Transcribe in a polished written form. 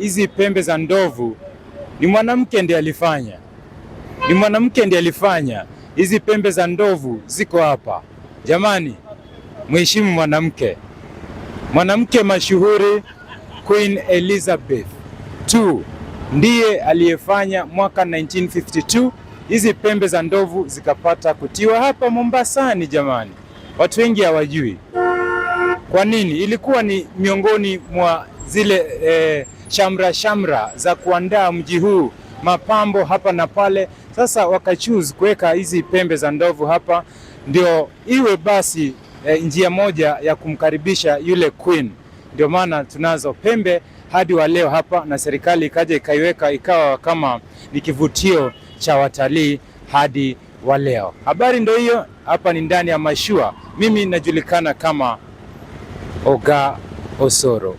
hizi pembe za ndovu ni mwanamke ndiye alifanya. Ni mwanamke ndiye alifanya. Hizi pembe za ndovu ziko hapa. Jamani, mheshimu mwanamke. Mwanamke mashuhuri Queen Elizabeth II ndiye aliyefanya mwaka 1952 hizi pembe za ndovu zikapata kutiwa hapa Mombasani. Jamani, watu wengi hawajui. Kwa nini? Ilikuwa ni miongoni mwa zile shamra za kuandaa mji huu, mapambo hapa na pale. Sasa wakachoose kuweka hizi pembe za ndovu hapa, ndio iwe basi njia moja ya kumkaribisha yule queen. Ndio maana tunazo pembe hadi wa leo hapa, na serikali ikaja ikaiweka ikawa kama ni kivutio cha watalii hadi wa leo. Habari ndio hiyo. Hapa ni ndani ya mashua. Mimi najulikana kama Oga Osoro.